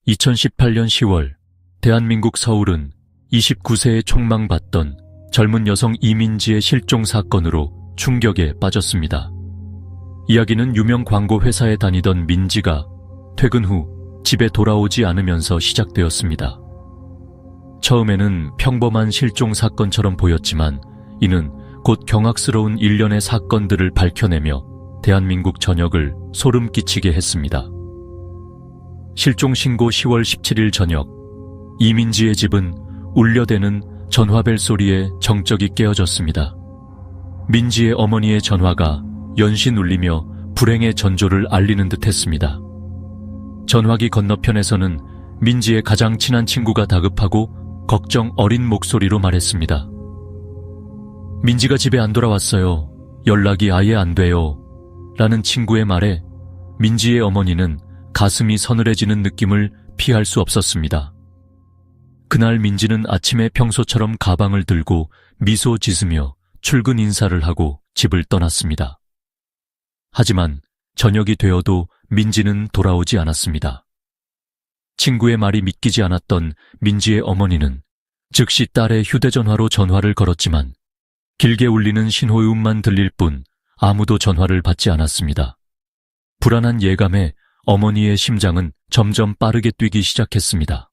2018년 10월 대한민국 서울은 29세에 촉망받던 젊은 여성 이민지의 실종 사건으로 충격에 빠졌습니다. 이야기는 유명 광고 회사에 다니던 민지가 퇴근 후 집에 돌아오지 않으면서 시작되었습니다. 처음에는 평범한 실종 사건처럼 보였지만 이는 곧 경악스러운 일련의 사건들을 밝혀내며 대한민국 전역을 소름 끼치게 했습니다. 실종 신고 10월 17일 저녁, 이민지의 집은 울려대는 전화벨 소리에 정적이 깨어졌습니다. 민지의 어머니의 전화가 연신 울리며 불행의 전조를 알리는 듯 했습니다. 전화기 건너편에서는 민지의 가장 친한 친구가 다급하고 걱정 어린 목소리로 말했습니다. 민지가 집에 안 돌아왔어요. 연락이 아예 안 돼요. 라는 친구의 말에 민지의 어머니는 가슴이 서늘해지는 느낌을 피할 수 없었습니다. 그날 민지는 아침에 평소처럼 가방을 들고 미소 짓으며 출근 인사를 하고 집을 떠났습니다. 하지만 저녁이 되어도 민지는 돌아오지 않았습니다. 친구의 말이 믿기지 않았던 민지의 어머니는 즉시 딸의 휴대전화로 전화를 걸었지만 길게 울리는 신호음만 들릴 뿐 아무도 전화를 받지 않았습니다. 불안한 예감에 어머니의 심장은 점점 빠르게 뛰기 시작했습니다.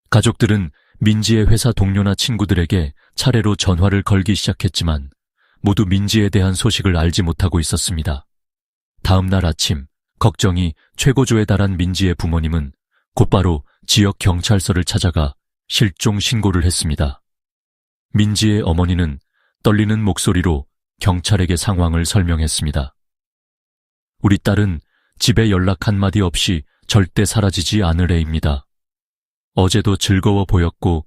가족들은 민지의 회사 동료나 친구들에게 차례로 전화를 걸기 시작했지만 모두 민지에 대한 소식을 알지 못하고 있었습니다. 다음 날 아침, 걱정이 최고조에 달한 민지의 부모님은 곧바로 지역 경찰서를 찾아가 실종 신고를 했습니다. 민지의 어머니는 떨리는 목소리로 경찰에게 상황을 설명했습니다. 우리 딸은 집에 연락 한마디 없이 절대 사라지지 않을 애입니다. 어제도 즐거워 보였고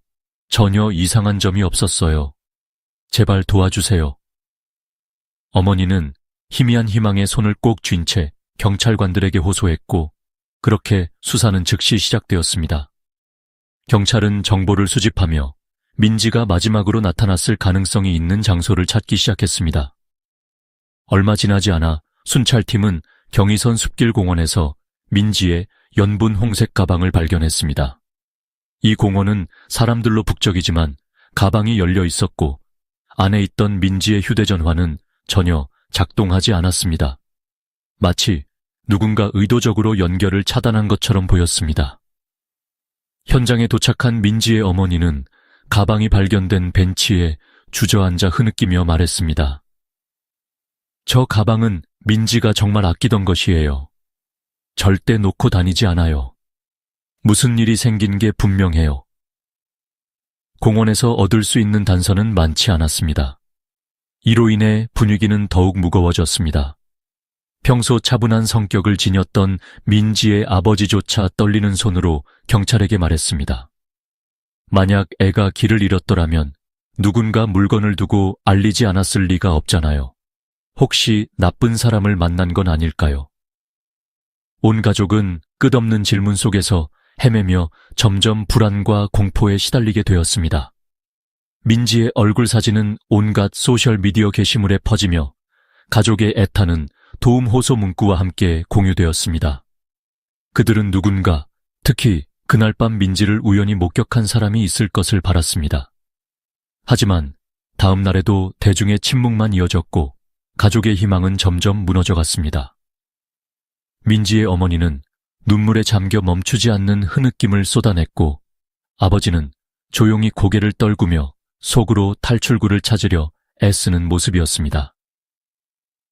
전혀 이상한 점이 없었어요. 제발 도와주세요. 어머니는 희미한 희망에 손을 꼭 쥔 채 경찰관들에게 호소했고 그렇게 수사는 즉시 시작되었습니다. 경찰은 정보를 수집하며 민지가 마지막으로 나타났을 가능성이 있는 장소를 찾기 시작했습니다. 얼마 지나지 않아 순찰팀은 경의선 숲길공원에서 민지의 연분 홍색 가방을 발견했습니다. 이 공원은 사람들로 북적이지만 가방이 열려 있었고 안에 있던 민지의 휴대전화는 전혀 작동하지 않았습니다. 마치 누군가 의도적으로 연결을 차단한 것처럼 보였습니다. 현장에 도착한 민지의 어머니는 가방이 발견된 벤치에 주저앉아 흐느끼며 말했습니다. 저 가방은 민지가 정말 아끼던 것이에요. 절대 놓고 다니지 않아요. 무슨 일이 생긴 게 분명해요. 공원에서 얻을 수 있는 단서는 많지 않았습니다. 이로 인해 분위기는 더욱 무거워졌습니다. 평소 차분한 성격을 지녔던 민지의 아버지조차 떨리는 손으로 경찰에게 말했습니다. 만약 애가 길을 잃었더라면 누군가 물건을 두고 알리지 않았을 리가 없잖아요. 혹시 나쁜 사람을 만난 건 아닐까요? 온 가족은 끝없는 질문 속에서 헤매며 점점 불안과 공포에 시달리게 되었습니다. 민지의 얼굴 사진은 온갖 소셜미디어 게시물에 퍼지며 가족의 애타는 도움 호소 문구와 함께 공유되었습니다. 그들은 누군가, 특히 그날 밤 민지를 우연히 목격한 사람이 있을 것을 바랐습니다. 하지만 다음 날에도 대중의 침묵만 이어졌고 가족의 희망은 점점 무너져갔습니다. 민지의 어머니는 눈물에 잠겨 멈추지 않는 흐느낌을 쏟아냈고 아버지는 조용히 고개를 떨구며 속으로 탈출구를 찾으려 애쓰는 모습이었습니다.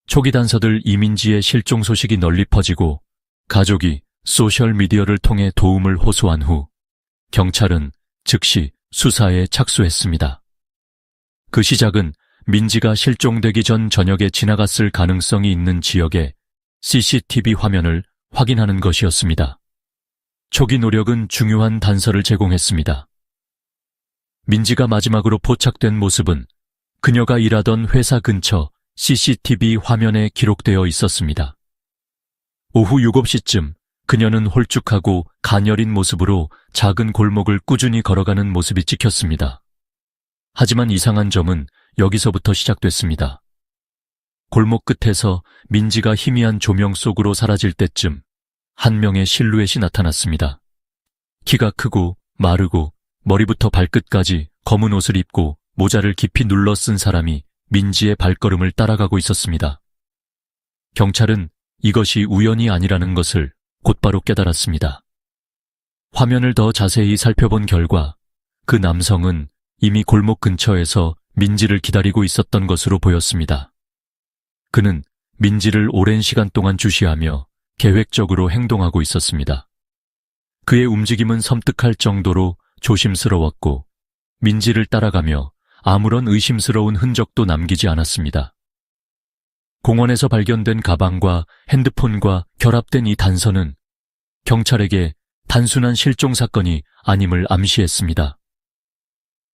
초기 단서들 이민지의 실종 소식이 널리 퍼지고 가족이 소셜미디어를 통해 도움을 호소한 후 경찰은 즉시 수사에 착수했습니다. 그 시작은 민지가 실종되기 전 저녁에 지나갔을 가능성이 있는 지역의 CCTV 화면을 확인하는 것이었습니다. 초기 노력은 중요한 단서를 제공했습니다. 민지가 마지막으로 포착된 모습은 그녀가 일하던 회사 근처 CCTV 화면에 기록되어 있었습니다. 오후 7시쯤 그녀는 홀쭉하고 가녀린 모습으로 작은 골목을 꾸준히 걸어가는 모습이 찍혔습니다. 하지만 이상한 점은 여기서부터 시작됐습니다. 골목 끝에서 민지가 희미한 조명 속으로 사라질 때쯤 한 명의 실루엣이 나타났습니다. 키가 크고 마르고 머리부터 발끝까지 검은 옷을 입고 모자를 깊이 눌러 쓴 사람이 민지의 발걸음을 따라가고 있었습니다. 경찰은 이것이 우연이 아니라는 것을 곧바로 깨달았습니다. 화면을 더 자세히 살펴본 결과 그 남성은 이미 골목 근처에서 민지를 기다리고 있었던 것으로 보였습니다. 그는 민지를 오랜 시간 동안 주시하며 계획적으로 행동하고 있었습니다. 그의 움직임은 섬뜩할 정도로 조심스러웠고 민지를 따라가며 아무런 의심스러운 흔적도 남기지 않았습니다. 공원에서 발견된 가방과 핸드폰과 결합된 이 단서는 경찰에게 단순한 실종 사건이 아님을 암시했습니다.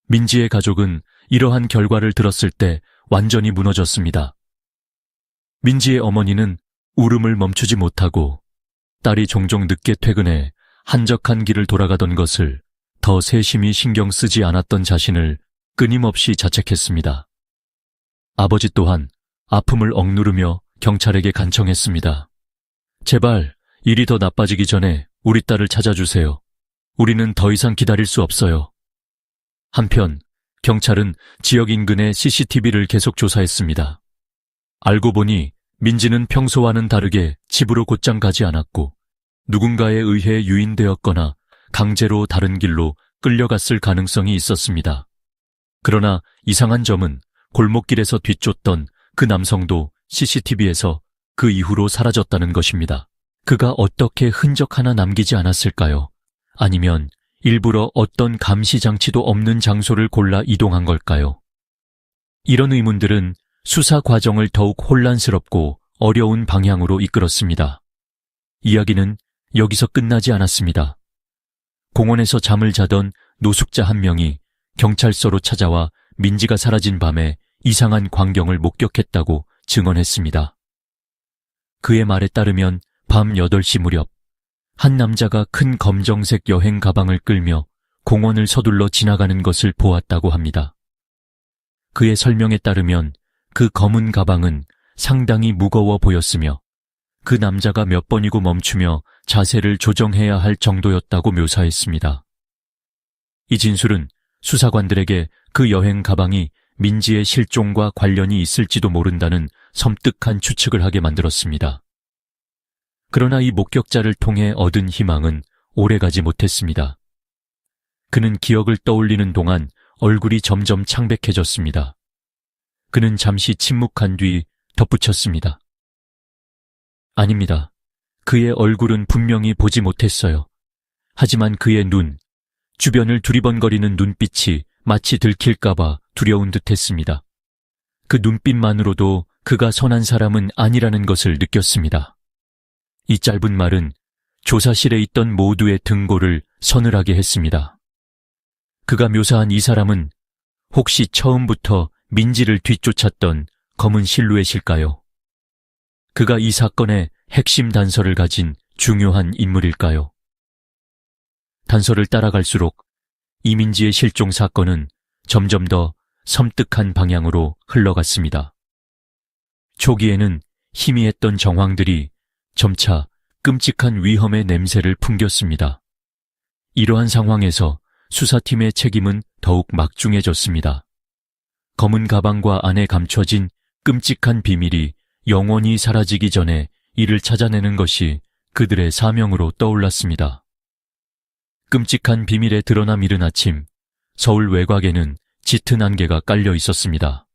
민지의 가족은 이러한 결과를 들었을 때 완전히 무너졌습니다. 민지의 어머니는 울음을 멈추지 못하고 딸이 종종 늦게 퇴근해 한적한 길을 돌아가던 것을 더 세심히 신경 쓰지 않았던 자신을 끊임없이 자책했습니다. 아버지 또한 아픔을 억누르며 경찰에게 간청했습니다. 제발 일이 더 나빠지기 전에 우리 딸을 찾아주세요. 우리는 더 이상 기다릴 수 없어요. 한편 경찰은 지역 인근의 CCTV를 계속 조사했습니다. 알고 보니 민지는 평소와는 다르게 집으로 곧장 가지 않았고 누군가에 의해 유인되었거나 강제로 다른 길로 끌려갔을 가능성이 있었습니다. 그러나 이상한 점은 골목길에서 뒤쫓던 그 남성도 CCTV에서 그 이후로 사라졌다는 것입니다. 그가 어떻게 흔적 하나 남기지 않았을까요? 아니면 일부러 어떤 감시 장치도 없는 장소를 골라 이동한 걸까요? 이런 의문들은 수사 과정을 더욱 혼란스럽고 어려운 방향으로 이끌었습니다. 이야기는 여기서 끝나지 않았습니다. 공원에서 잠을 자던 노숙자 한 명이 경찰서로 찾아와 민지가 사라진 밤에 이상한 광경을 목격했다고 증언했습니다. 그의 말에 따르면 밤 8시 무렵 한 남자가 큰 검정색 여행 가방을 끌며 공원을 서둘러 지나가는 것을 보았다고 합니다. 그의 설명에 따르면 그 검은 가방은 상당히 무거워 보였으며 그 남자가 몇 번이고 멈추며 자세를 조정해야 할 정도였다고 묘사했습니다. 이 진술은 수사관들에게 그 여행 가방이 민지의 실종과 관련이 있을지도 모른다는 섬뜩한 추측을 하게 만들었습니다. 그러나 이 목격자를 통해 얻은 희망은 오래가지 못했습니다. 그는 기억을 떠올리는 동안 얼굴이 점점 창백해졌습니다. 그는 잠시 침묵한 뒤 덧붙였습니다. 아닙니다. 그의 얼굴은 분명히 보지 못했어요. 하지만 그의 눈, 주변을 두리번거리는 눈빛이 마치 들킬까봐 두려운 듯했습니다. 그 눈빛만으로도 그가 선한 사람은 아니라는 것을 느꼈습니다. 이 짧은 말은 조사실에 있던 모두의 등골을 서늘하게 했습니다. 그가 묘사한 이 사람은 혹시 처음부터 민지를 뒤쫓았던 검은 실루엣일까요? 그가 이 사건의 핵심 단서를 가진 중요한 인물일까요? 단서를 따라갈수록 이민지의 실종 사건은 점점 더 섬뜩한 방향으로 흘러갔습니다. 초기에는 희미했던 정황들이 점차 끔찍한 위험의 냄새를 풍겼습니다. 이러한 상황에서 수사팀의 책임은 더욱 막중해졌습니다. 검은 가방과 안에 감춰진 끔찍한 비밀이 영원히 사라지기 전에 이를 찾아내는 것이 그들의 사명으로 떠올랐습니다. 끔찍한 비밀에 드러남 이른 아침, 서울 외곽에는 짙은 안개가 깔려 있었습니다.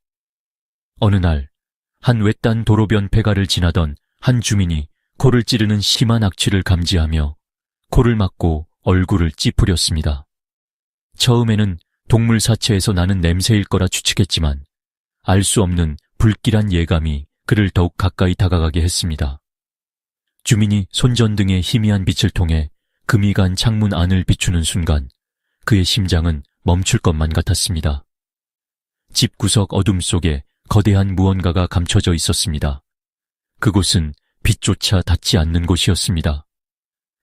어느 날, 한 외딴 도로변 폐가를 지나던 한 주민이 코를 찌르는 심한 악취를 감지하며 코를 막고 얼굴을 찌푸렸습니다. 처음에는 동물 사체에서 나는 냄새일 거라 추측했지만 알 수 없는 불길한 예감이 그를 더욱 가까이 다가가게 했습니다. 주민이 손전등의 희미한 빛을 통해 금이 간 창문 안을 비추는 순간 그의 심장은 멈출 것만 같았습니다. 집 구석 어둠 속에 거대한 무언가가 감춰져 있었습니다. 그곳은 빛조차 닿지 않는 곳이었습니다.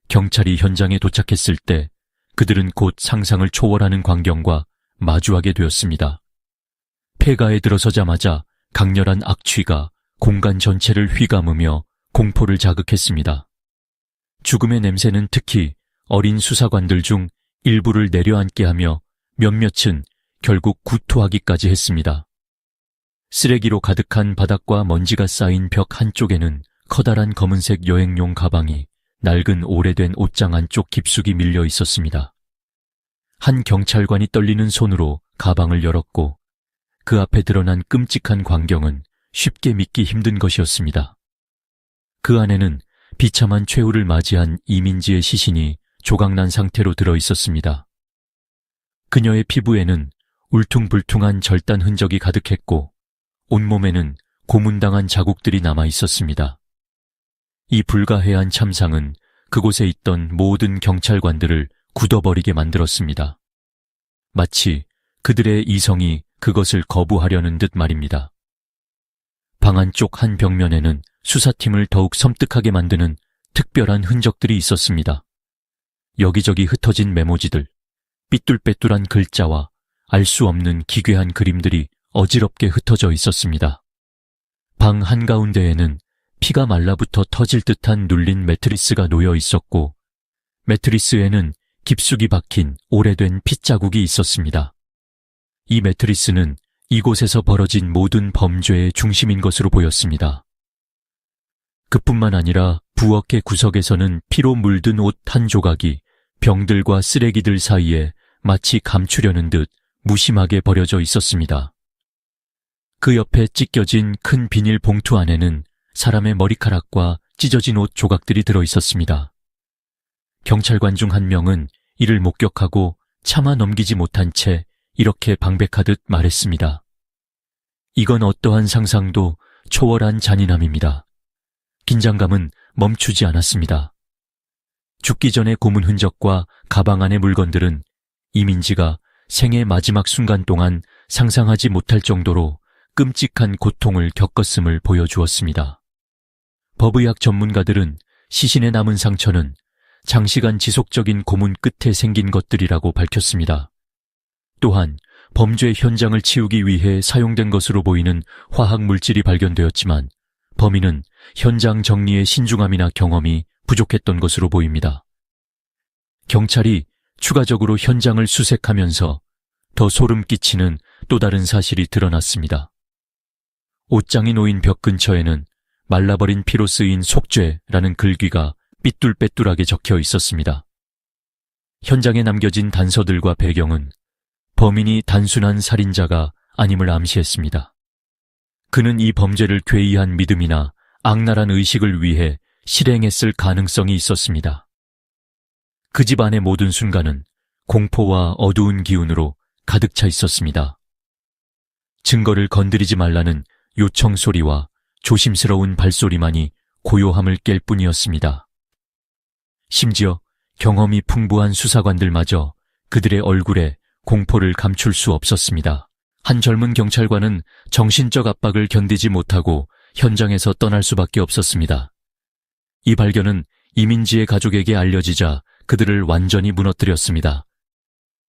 경찰이 현장에 도착했을 때 그들은 곧 상상을 초월하는 광경과 마주하게 되었습니다. 폐가에 들어서자마자 강렬한 악취가 공간 전체를 휘감으며 공포를 자극했습니다. 죽음의 냄새는 특히 어린 수사관들 중 일부를 내려앉게 하며 몇몇은 결국 구토하기까지 했습니다. 쓰레기로 가득한 바닥과 먼지가 쌓인 벽 한쪽에는 커다란 검은색 여행용 가방이 낡은 오래된 옷장 안쪽 깊숙이 밀려 있었습니다. 한 경찰관이 떨리는 손으로 가방을 열었고 그 앞에 드러난 끔찍한 광경은 쉽게 믿기 힘든 것이었습니다. 그 안에는 비참한 최후를 맞이한 이민지의 시신이 조각난 상태로 들어 있었습니다. 그녀의 피부에는 울퉁불퉁한 절단 흔적이 가득했고 온몸에는 고문당한 자국들이 남아 있었습니다. 이 불가해한 참상은 그곳에 있던 모든 경찰관들을 굳어버리게 만들었습니다. 마치 그들의 이성이 그것을 거부하려는 듯 말입니다. 방 안쪽 한 벽면에는 수사팀을 더욱 섬뜩하게 만드는 특별한 흔적들이 있었습니다. 여기저기 흩어진 메모지들, 삐뚤빼뚤한 글자와 알 수 없는 기괴한 그림들이 어지럽게 흩어져 있었습니다. 방 한가운데에는 피가 말라붙어 터질 듯한 눌린 매트리스가 놓여 있었고 매트리스에는 깊숙이 박힌 오래된 핏자국이 있었습니다. 이 매트리스는 이곳에서 벌어진 모든 범죄의 중심인 것으로 보였습니다. 그뿐만 아니라 부엌의 구석에서는 피로 물든 옷 한 조각이 병들과 쓰레기들 사이에 마치 감추려는 듯 무심하게 버려져 있었습니다. 그 옆에 찢겨진 큰 비닐 봉투 안에는 사람의 머리카락과 찢어진 옷 조각들이 들어 있었습니다. 경찰관 중 한 명은 이를 목격하고 차마 넘기지 못한 채 이렇게 방백하듯 말했습니다. 이건 어떠한 상상도 초월한 잔인함입니다. 긴장감은 멈추지 않았습니다. 죽기 전의 고문 흔적과 가방 안의 물건들은 이민지가 생의 마지막 순간 동안 상상하지 못할 정도로 끔찍한 고통을 겪었음을 보여주었습니다. 법의학 전문가들은 시신에 남은 상처는 장시간 지속적인 고문 끝에 생긴 것들이라고 밝혔습니다. 또한 범죄 현장을 치우기 위해 사용된 것으로 보이는 화학 물질이 발견되었지만 범인은 현장 정리의 신중함이나 경험이 부족했던 것으로 보입니다. 경찰이 추가적으로 현장을 수색하면서 더 소름 끼치는 또 다른 사실이 드러났습니다. 옷장이 놓인 벽 근처에는 말라버린 피로 쓰인 속죄라는 글귀가 삐뚤빼뚤하게 적혀 있었습니다. 현장에 남겨진 단서들과 배경은 범인이 단순한 살인자가 아님을 암시했습니다. 그는 이 범죄를 괴이한 믿음이나 악랄한 의식을 위해 실행했을 가능성이 있었습니다. 그 집안의 모든 순간은 공포와 어두운 기운으로 가득 차 있었습니다. 증거를 건드리지 말라는 요청 소리와 조심스러운 발소리만이 고요함을 깰 뿐이었습니다. 심지어 경험이 풍부한 수사관들마저 그들의 얼굴에 공포를 감출 수 없었습니다. 한 젊은 경찰관은 정신적 압박을 견디지 못하고 현장에서 떠날 수밖에 없었습니다. 이 발견은 이민지의 가족에게 알려지자 그들을 완전히 무너뜨렸습니다.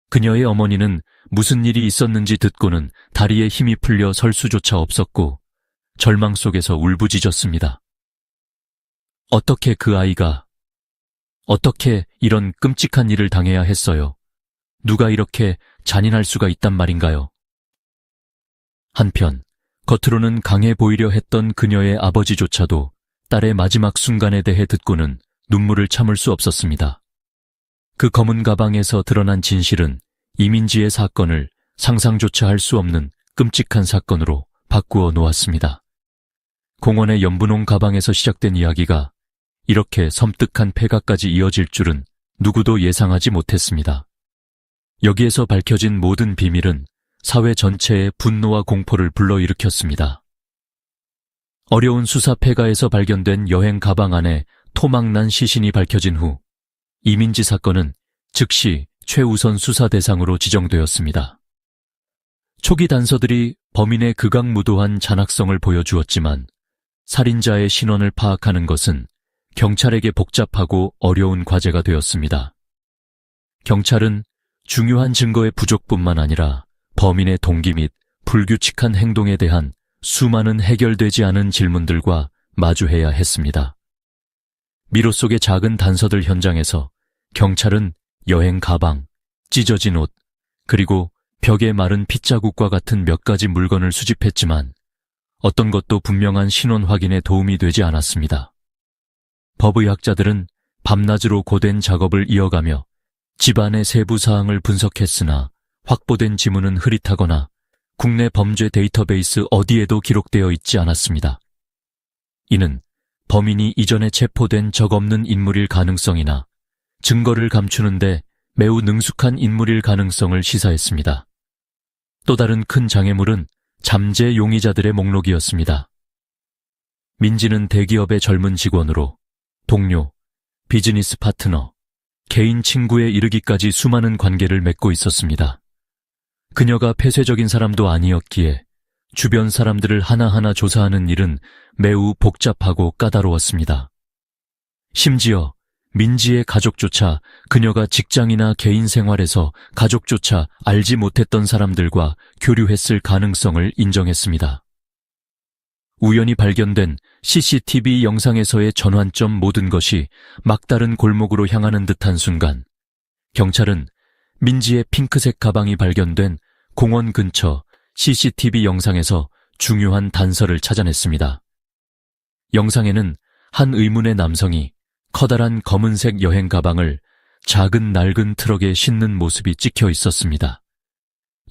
그녀의 어머니는 무슨 일이 있었는지 듣고는 다리에 힘이 풀려 설 수조차 없었고 절망 속에서 울부짖었습니다. 어떻게 그 아이가, 어떻게 이런 끔찍한 일을 당해야 했어요? 누가 이렇게 잔인할 수가 있단 말인가요? 한편 겉으로는 강해 보이려 했던 그녀의 아버지조차도 딸의 마지막 순간에 대해 듣고는 눈물을 참을 수 없었습니다. 그 검은 가방에서 드러난 진실은 이민지의 사건을 상상조차 할 수 없는 끔찍한 사건으로 바꾸어 놓았습니다. 공원의 연분홍 가방에서 시작된 이야기가 이렇게 섬뜩한 폐가까지 이어질 줄은 누구도 예상하지 못했습니다. 여기에서 밝혀진 모든 비밀은 사회 전체의 분노와 공포를 불러일으켰습니다. 어려운 수사 폐가에서 발견된 여행 가방 안에 토막난 시신이 밝혀진 후 이민지 사건은 즉시 최우선 수사 대상으로 지정되었습니다. 초기 단서들이 범인의 극악무도한 잔악성을 보여주었지만 살인자의 신원을 파악하는 것은 경찰에게 복잡하고 어려운 과제가 되었습니다. 경찰은 중요한 증거의 부족뿐만 아니라 범인의 동기 및 불규칙한 행동에 대한 수많은 해결되지 않은 질문들과 마주해야 했습니다. 미로 속의 작은 단서들 현장에서 경찰은 여행 가방, 찢어진 옷, 그리고 벽에 마른 핏자국과 같은 몇 가지 물건을 수집했지만 어떤 것도 분명한 신원 확인에 도움이 되지 않았습니다. 법의학자들은 밤낮으로 고된 작업을 이어가며 집안의 세부 사항을 분석했으나 확보된 지문은 흐릿하거나 국내 범죄 데이터베이스 어디에도 기록되어 있지 않았습니다. 이는 범인이 이전에 체포된 적 없는 인물일 가능성이나 증거를 감추는데 매우 능숙한 인물일 가능성을 시사했습니다. 또 다른 큰 장애물은 잠재 용의자들의 목록이었습니다. 민지는 대기업의 젊은 직원으로 동료, 비즈니스 파트너, 개인 친구에 이르기까지 수많은 관계를 맺고 있었습니다. 그녀가 폐쇄적인 사람도 아니었기에 주변 사람들을 하나하나 조사하는 일은 매우 복잡하고 까다로웠습니다. 심지어 민지의 가족조차 그녀가 직장이나 개인 생활에서 가족조차 알지 못했던 사람들과 교류했을 가능성을 인정했습니다. 우연히 발견된 CCTV 영상에서의 전환점 모든 것이 막다른 골목으로 향하는 듯한 순간, 경찰은 민지의 핑크색 가방이 발견된 공원 근처 CCTV 영상에서 중요한 단서를 찾아냈습니다. 영상에는 한 의문의 남성이 커다란 검은색 여행 가방을 작은 낡은 트럭에 싣는 모습이 찍혀 있었습니다.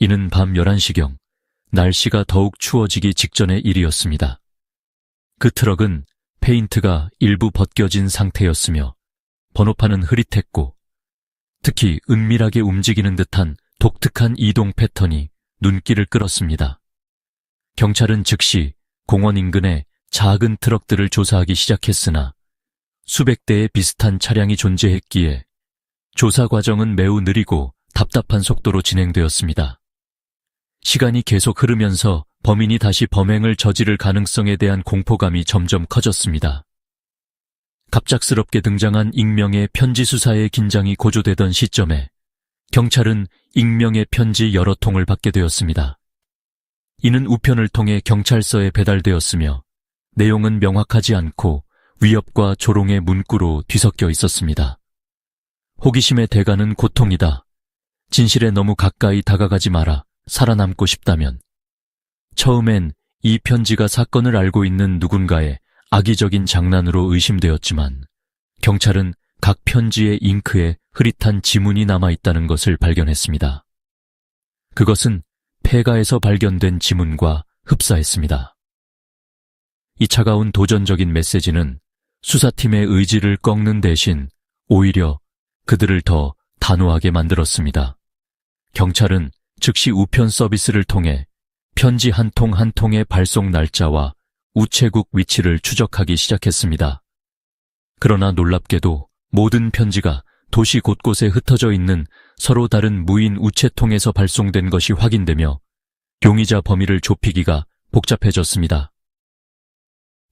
이는 밤 11시경, 날씨가 더욱 추워지기 직전의 일이었습니다. 그 트럭은 페인트가 일부 벗겨진 상태였으며 번호판은 흐릿했고 특히 은밀하게 움직이는 듯한 독특한 이동 패턴이 눈길을 끌었습니다. 경찰은 즉시 공원 인근의 작은 트럭들을 조사하기 시작했으나 수백 대의 비슷한 차량이 존재했기에 조사 과정은 매우 느리고 답답한 속도로 진행되었습니다. 시간이 계속 흐르면서 범인이 다시 범행을 저지를 가능성에 대한 공포감이 점점 커졌습니다. 갑작스럽게 등장한 익명의 편지 수사의 긴장이 고조되던 시점에 경찰은 익명의 편지 여러 통을 받게 되었습니다. 이는 우편을 통해 경찰서에 배달되었으며 내용은 명확하지 않고 위협과 조롱의 문구로 뒤섞여 있었습니다. 호기심의 대가는 고통이다. 진실에 너무 가까이 다가가지 마라. 살아남고 싶다면. 처음엔 이 편지가 사건을 알고 있는 누군가의 악의적인 장난으로 의심되었지만 경찰은 각 편지의 잉크에 흐릿한 지문이 남아있다는 것을 발견했습니다. 그것은 폐가에서 발견된 지문과 흡사했습니다. 이 차가운 도전적인 메시지는 수사팀의 의지를 꺾는 대신 오히려 그들을 더 단호하게 만들었습니다. 경찰은 즉시 우편 서비스를 통해 편지 한 통 한 통의 발송 날짜와 우체국 위치를 추적하기 시작했습니다. 그러나 놀랍게도 모든 편지가 도시 곳곳에 흩어져 있는 서로 다른 무인 우체통에서 발송된 것이 확인되며 용의자 범위를 좁히기가 복잡해졌습니다.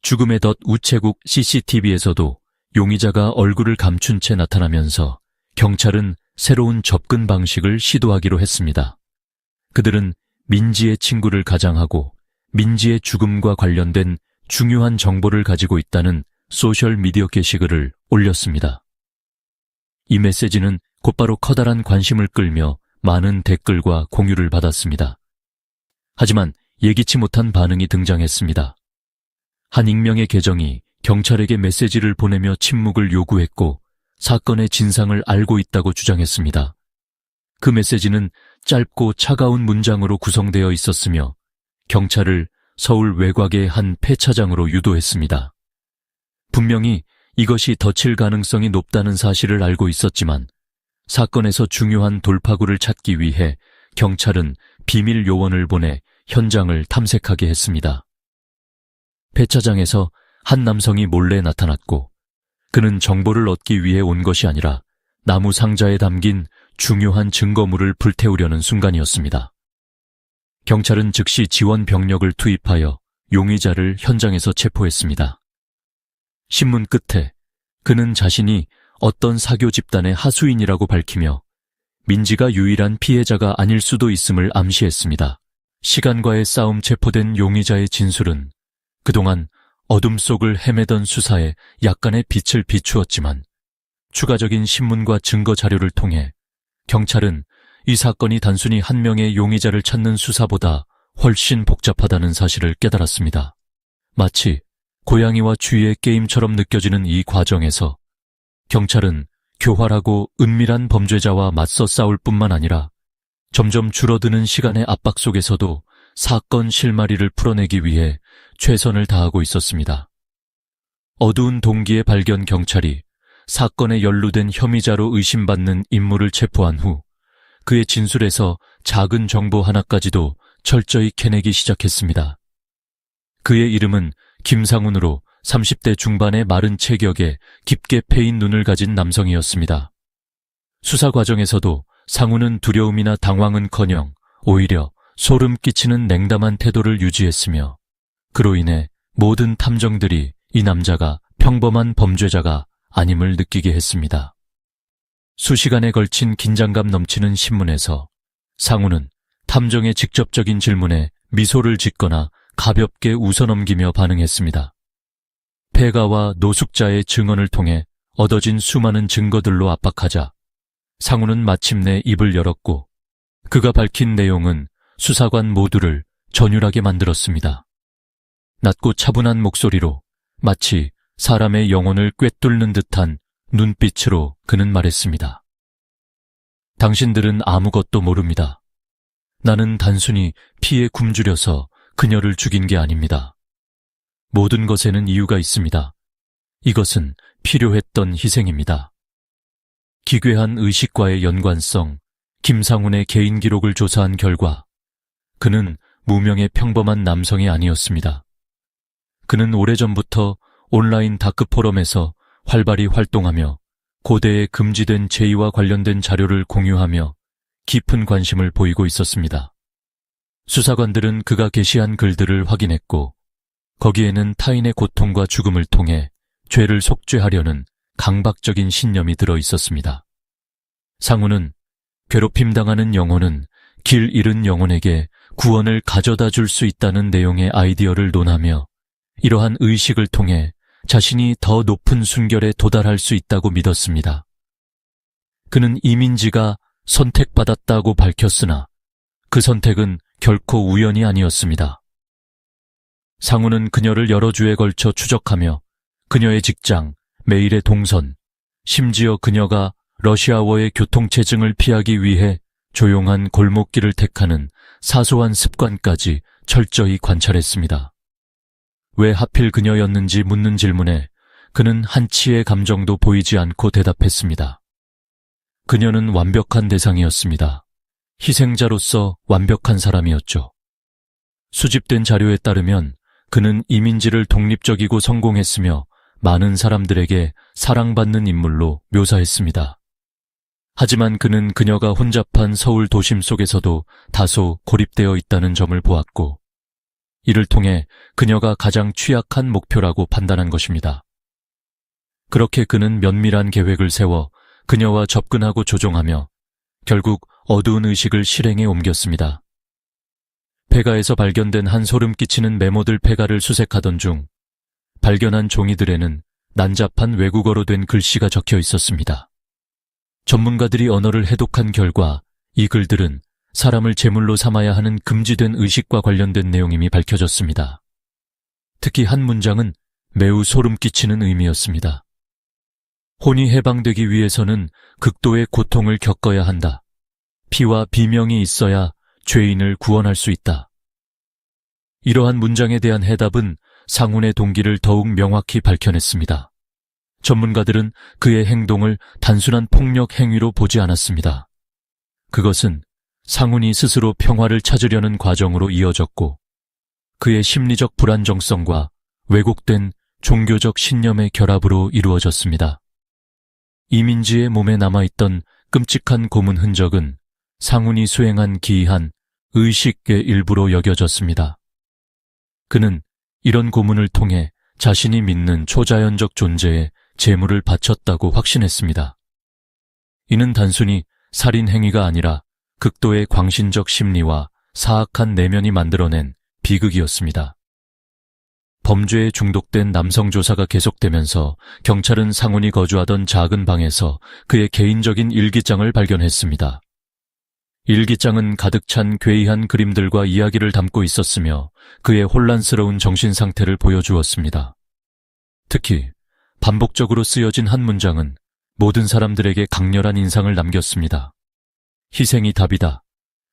죽음의 덫 우체국 CCTV에서도 용의자가 얼굴을 감춘 채 나타나면서 경찰은 새로운 접근 방식을 시도하기로 했습니다. 그들은 민지의 친구를 가장하고 민지의 죽음과 관련된 중요한 정보를 가지고 있다는 소셜미디어 게시글을 올렸습니다. 이 메시지는 곧바로 커다란 관심을 끌며 많은 댓글과 공유를 받았습니다. 하지만 예기치 못한 반응이 등장했습니다. 한 익명의 계정이 경찰에게 메시지를 보내며 침묵을 요구했고 사건의 진상을 알고 있다고 주장했습니다. 그 메시지는 짧고 차가운 문장으로 구성되어 있었으며 경찰을 서울 외곽의 한 폐차장으로 유도했습니다. 분명히 이것이 덫일 가능성이 높다는 사실을 알고 있었지만 사건에서 중요한 돌파구를 찾기 위해 경찰은 비밀 요원을 보내 현장을 탐색하게 했습니다. 폐차장에서 한 남성이 몰래 나타났고 그는 정보를 얻기 위해 온 것이 아니라 나무 상자에 담긴 중요한 증거물을 불태우려는 순간이었습니다. 경찰은 즉시 지원 병력을 투입하여 용의자를 현장에서 체포했습니다. 신문 끝에 그는 자신이 어떤 사교 집단의 하수인이라고 밝히며 민지가 유일한 피해자가 아닐 수도 있음을 암시했습니다. 시간과의 싸움 체포된 용의자의 진술은 그동안 어둠 속을 헤매던 수사에 약간의 빛을 비추었지만 추가적인 신문과 증거 자료를 통해 경찰은 이 사건이 단순히 한 명의 용의자를 찾는 수사보다 훨씬 복잡하다는 사실을 깨달았습니다. 마치 고양이와 쥐의 게임처럼 느껴지는 이 과정에서 경찰은 교활하고 은밀한 범죄자와 맞서 싸울 뿐만 아니라 점점 줄어드는 시간의 압박 속에서도 사건 실마리를 풀어내기 위해 최선을 다하고 있었습니다. 어두운 동기의 발견 경찰이 사건에 연루된 혐의자로 의심받는 인물을 체포한 후 그의 진술에서 작은 정보 하나까지도 철저히 캐내기 시작했습니다. 그의 이름은 김상훈으로 30대 중반의 마른 체격에 깊게 패인 눈을 가진 남성이었습니다. 수사 과정에서도 상훈은 두려움이나 당황은커녕 오히려 소름 끼치는 냉담한 태도를 유지했으며 그로 인해 모든 탐정들이 이 남자가 평범한 범죄자가 아님을 느끼게 했습니다. 수시간에 걸친 긴장감 넘치는 신문에서 상훈은 탐정의 직접적인 질문에 미소를 짓거나 가볍게 웃어넘기며 반응했습니다. 폐가와 노숙자의 증언을 통해 얻어진 수많은 증거들로 압박하자 상훈은 마침내 입을 열었고 그가 밝힌 내용은 수사관 모두를 전율하게 만들었습니다. 낮고 차분한 목소리로 마치 사람의 영혼을 꿰뚫는 듯한 눈빛으로 그는 말했습니다. 당신들은 아무것도 모릅니다. 나는 단순히 피에 굶주려서 그녀를 죽인 게 아닙니다. 모든 것에는 이유가 있습니다. 이것은 필요했던 희생입니다. 기괴한 의식과의 연관성, 김상훈의 개인 기록을 조사한 결과 그는 무명의 평범한 남성이 아니었습니다. 그는 오래전부터 온라인 다크포럼에서 활발히 활동하며 고대에 금지된 제의와 관련된 자료를 공유하며 깊은 관심을 보이고 있었습니다. 수사관들은 그가 게시한 글들을 확인했고 거기에는 타인의 고통과 죽음을 통해 죄를 속죄하려는 강박적인 신념이 들어 있었습니다. 상훈은 괴롭힘당하는 영혼은 길 잃은 영혼에게 구원을 가져다 줄 수 있다는 내용의 아이디어를 논하며 이러한 의식을 통해 자신이 더 높은 순결에 도달할 수 있다고 믿었습니다. 그는 이민지가 선택받았다고 밝혔으나 그 선택은 결코 우연이 아니었습니다. 상훈은 그녀를 여러 주에 걸쳐 추적하며 그녀의 직장, 매일의 동선, 심지어 그녀가 러시아어의 교통체증을 피하기 위해 조용한 골목길을 택하는 사소한 습관까지 철저히 관찰했습니다. 왜 하필 그녀였는지 묻는 질문에 그는 한치의 감정도 보이지 않고 대답했습니다. 그녀는 완벽한 대상이었습니다. 희생자로서 완벽한 사람이었죠. 수집된 자료에 따르면 그는 이민지를 독립적이고 성공했으며 많은 사람들에게 사랑받는 인물로 묘사했습니다. 하지만 그는 그녀가 혼잡한 서울 도심 속에서도 다소 고립되어 있다는 점을 보았고 이를 통해 그녀가 가장 취약한 목표라고 판단한 것입니다. 그렇게 그는 면밀한 계획을 세워 그녀와 접근하고 조종하며 결국 어두운 의식을 실행에 옮겼습니다. 폐가에서 발견된 한 소름 끼치는 메모들 폐가를 수색하던 중 발견한 종이들에는 난잡한 외국어로 된 글씨가 적혀 있었습니다. 전문가들이 언어를 해독한 결과 이 글들은 사람을 제물로 삼아야 하는 금지된 의식과 관련된 내용임이 밝혀졌습니다. 특히 한 문장은 매우 소름 끼치는 의미였습니다. 혼이 해방되기 위해서는 극도의 고통을 겪어야 한다. 피와 비명이 있어야 죄인을 구원할 수 있다. 이러한 문장에 대한 해답은 상훈의 동기를 더욱 명확히 밝혀냈습니다. 전문가들은 그의 행동을 단순한 폭력 행위로 보지 않았습니다. 그것은 상훈이 스스로 평화를 찾으려는 과정으로 이어졌고 그의 심리적 불안정성과 왜곡된 종교적 신념의 결합으로 이루어졌습니다. 이민지의 몸에 남아있던 끔찍한 고문 흔적은 상훈이 수행한 기이한 의식의 일부로 여겨졌습니다. 그는 이런 고문을 통해 자신이 믿는 초자연적 존재에 제물을 바쳤다고 확신했습니다. 이는 단순히 살인 행위가 아니라 극도의 광신적 심리와 사악한 내면이 만들어낸 비극이었습니다. 범죄에 중독된 남성 조사가 계속되면서 경찰은 상훈이 거주하던 작은 방에서 그의 개인적인 일기장을 발견했습니다. 일기장은 가득 찬 괴이한 그림들과 이야기를 담고 있었으며 그의 혼란스러운 정신 상태를 보여주었습니다. 특히 반복적으로 쓰여진 한 문장은 모든 사람들에게 강렬한 인상을 남겼습니다. 희생이 답이다.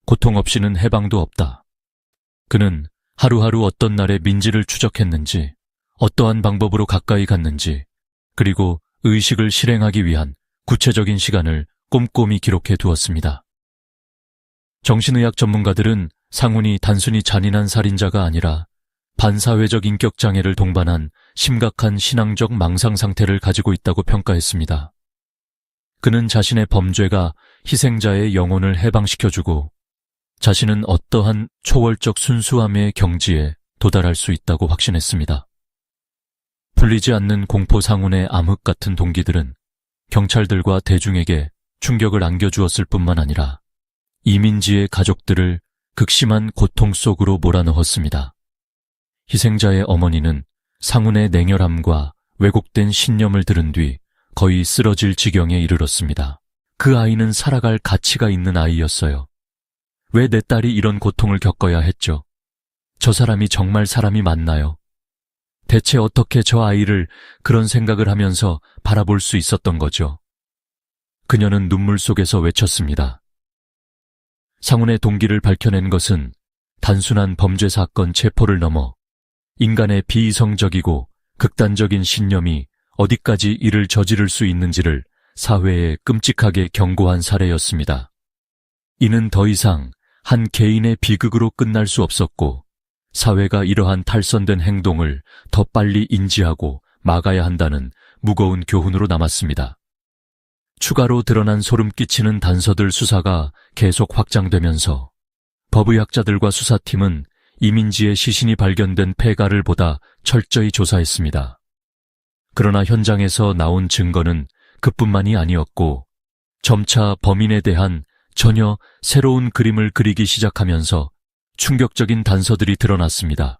고통 없이는 해방도 없다. 그는 하루하루 어떤 날에 민지를 추적했는지, 어떠한 방법으로 가까이 갔는지, 그리고 의식을 실행하기 위한 구체적인 시간을 꼼꼼히 기록해 두었습니다. 정신의학 전문가들은 상훈이 단순히 잔인한 살인자가 아니라 반사회적 인격장애를 동반한 심각한 신앙적 망상 상태를 가지고 있다고 평가했습니다. 그는 자신의 범죄가 희생자의 영혼을 해방시켜주고 자신은 어떠한 초월적 순수함의 경지에 도달할 수 있다고 확신했습니다. 풀리지 않는 공포 상훈의 암흑 같은 동기들은 경찰들과 대중에게 충격을 안겨주었을 뿐만 아니라 이민지의 가족들을 극심한 고통 속으로 몰아넣었습니다. 희생자의 어머니는 상훈의 냉혈함과 왜곡된 신념을 들은 뒤 거의 쓰러질 지경에 이르렀습니다. 그 아이는 살아갈 가치가 있는 아이였어요. 왜 내 딸이 이런 고통을 겪어야 했죠? 저 사람이 정말 사람이 맞나요? 대체 어떻게 저 아이를 그런 생각을 하면서 바라볼 수 있었던 거죠? 그녀는 눈물 속에서 외쳤습니다. 상훈의 동기를 밝혀낸 것은 단순한 범죄 사건 체포를 넘어 인간의 비이성적이고 극단적인 신념이 어디까지 이를 저지를 수 있는지를 사회에 끔찍하게 경고한 사례였습니다. 이는 더 이상 한 개인의 비극으로 끝날 수 없었고 사회가 이러한 탈선된 행동을 더 빨리 인지하고 막아야 한다는 무거운 교훈으로 남았습니다. 추가로 드러난 소름 끼치는 단서들 수사가 계속 확장되면서 법의학자들과 수사팀은 이민지의 시신이 발견된 폐가를 보다 철저히 조사했습니다. 그러나 현장에서 나온 증거는 그뿐만이 아니었고 점차 범인에 대한 전혀 새로운 그림을 그리기 시작하면서 충격적인 단서들이 드러났습니다.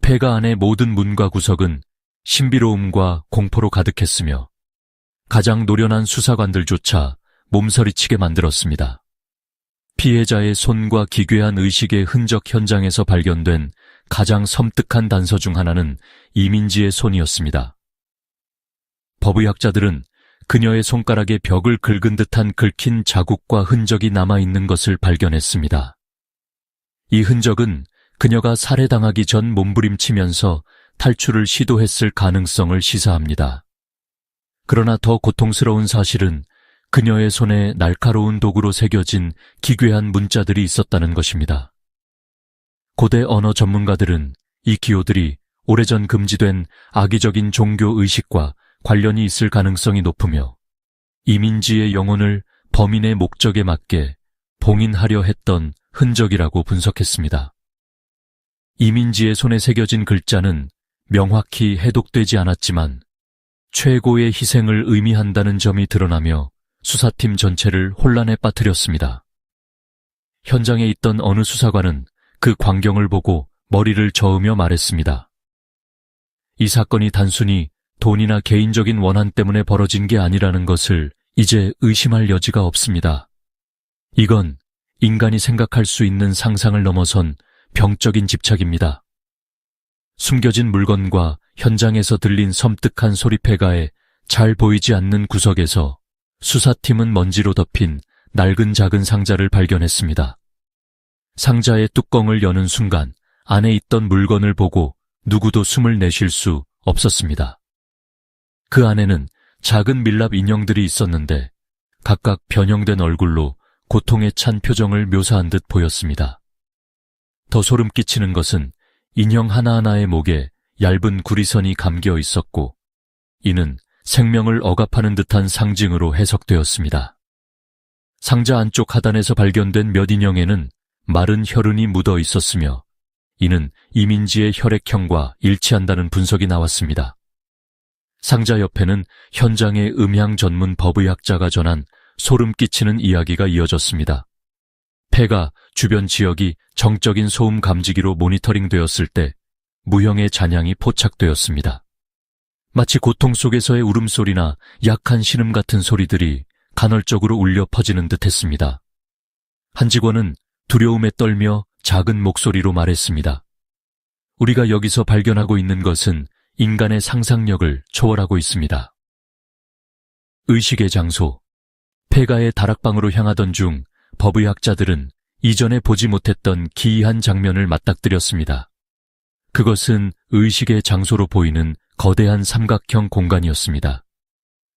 폐가 안의 모든 문과 구석은 신비로움과 공포로 가득했으며 가장 노련한 수사관들조차 몸서리치게 만들었습니다. 피해자의 손과 기괴한 의식의 흔적 현장에서 발견된 가장 섬뜩한 단서 중 하나는 이민지의 손이었습니다. 법의학자들은 그녀의 손가락에 벽을 긁은 듯한 긁힌 자국과 흔적이 남아있는 것을 발견했습니다. 이 흔적은 그녀가 살해당하기 전 몸부림치면서 탈출을 시도했을 가능성을 시사합니다. 그러나 더 고통스러운 사실은 그녀의 손에 날카로운 도구로 새겨진 기괴한 문자들이 있었다는 것입니다. 고대 언어 전문가들은 이 기호들이 오래전 금지된 악의적인 종교 의식과 관련이 있을 가능성이 높으며 이민지의 영혼을 범인의 목적에 맞게 봉인하려 했던 흔적이라고 분석했습니다. 이민지의 손에 새겨진 글자는 명확히 해독되지 않았지만 최고의 희생을 의미한다는 점이 드러나며 수사팀 전체를 혼란에 빠뜨렸습니다. 현장에 있던 어느 수사관은 그 광경을 보고 머리를 저으며 말했습니다. 이 사건이 단순히 돈이나 개인적인 원한 때문에 벌어진 게 아니라는 것을 이제 의심할 여지가 없습니다. 이건 인간이 생각할 수 있는 상상을 넘어선 병적인 집착입니다. 숨겨진 물건과 현장에서 들린 섬뜩한 소리폐가에 잘 보이지 않는 구석에서 수사팀은 먼지로 덮인 낡은 작은 상자를 발견했습니다. 상자의 뚜껑을 여는 순간 안에 있던 물건을 보고 누구도 숨을 내쉴 수 없었습니다. 그 안에는 작은 밀랍 인형들이 있었는데 각각 변형된 얼굴로 고통에 찬 표정을 묘사한 듯 보였습니다. 더 소름 끼치는 것은 인형 하나하나의 목에 얇은 구리선이 감겨 있었고 이는 생명을 억압하는 듯한 상징으로 해석되었습니다. 상자 안쪽 하단에서 발견된 몇 인형에는 마른 혈흔이 묻어 있었으며 이는 이민지의 혈액형과 일치한다는 분석이 나왔습니다. 상자 옆에는 현장의 음향 전문 법의학자가 전한 소름 끼치는 이야기가 이어졌습니다. 폐가 주변 지역이 정적인 소음 감지기로 모니터링되었을 때 무형의 잔향이 포착되었습니다. 마치 고통 속에서의 울음소리나 약한 신음 같은 소리들이 간헐적으로 울려 퍼지는 듯 했습니다. 한 직원은 두려움에 떨며 작은 목소리로 말했습니다. 우리가 여기서 발견하고 있는 것은 인간의 상상력을 초월하고 있습니다. 의식의 장소. 폐가의 다락방으로 향하던 중 법의학자들은 이전에 보지 못했던 기이한 장면을 맞닥뜨렸습니다. 그것은 의식의 장소로 보이는 거대한 삼각형 공간이었습니다.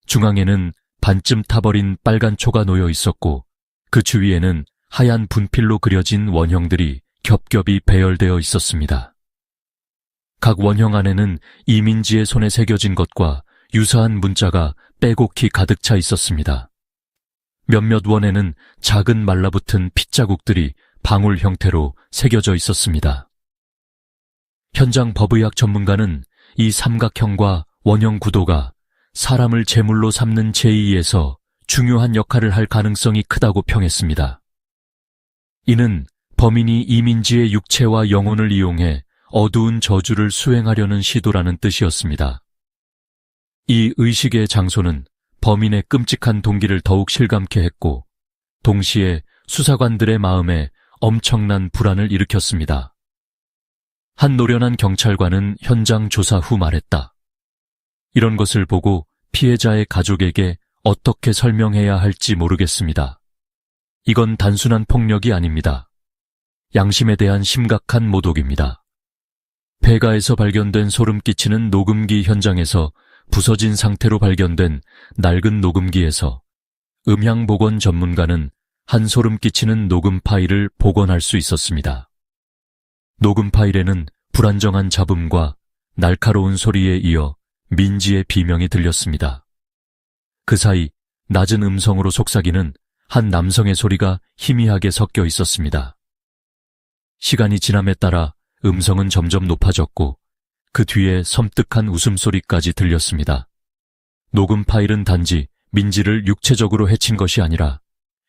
중앙에는 반쯤 타버린 빨간 초가 놓여 있었고 그 주위에는 하얀 분필로 그려진 원형들이 겹겹이 배열되어 있었습니다. 각 원형 안에는 이민지의 손에 새겨진 것과 유사한 문자가 빼곡히 가득 차 있었습니다. 몇몇 원에는 작은 말라붙은 핏자국들이 방울 형태로 새겨져 있었습니다. 현장 법의학 전문가는 이 삼각형과 원형 구도가 사람을 제물로 삼는 제의에서 중요한 역할을 할 가능성이 크다고 평했습니다. 이는 범인이 이민지의 육체와 영혼을 이용해 어두운 저주를 수행하려는 시도라는 뜻이었습니다. 이 의식의 장소는 범인의 끔찍한 동기를 더욱 실감케 했고 동시에 수사관들의 마음에 엄청난 불안을 일으켰습니다. 한 노련한 경찰관은 현장 조사 후 말했다. 이런 것을 보고 피해자의 가족에게 어떻게 설명해야 할지 모르겠습니다. 이건 단순한 폭력이 아닙니다. 양심에 대한 심각한 모독입니다. 폐가에서 발견된 소름 끼치는 녹음기 현장에서 부서진 상태로 발견된 낡은 녹음기에서 음향복원 전문가는 한 소름 끼치는 녹음 파일을 복원할 수 있었습니다. 녹음 파일에는 불안정한 잡음과 날카로운 소리에 이어 민지의 비명이 들렸습니다. 그 사이 낮은 음성으로 속삭이는 한 남성의 소리가 희미하게 섞여 있었습니다. 시간이 지남에 따라 음성은 점점 높아졌고 그 뒤에 섬뜩한 웃음소리까지 들렸습니다. 녹음 파일은 단지 민지를 육체적으로 해친 것이 아니라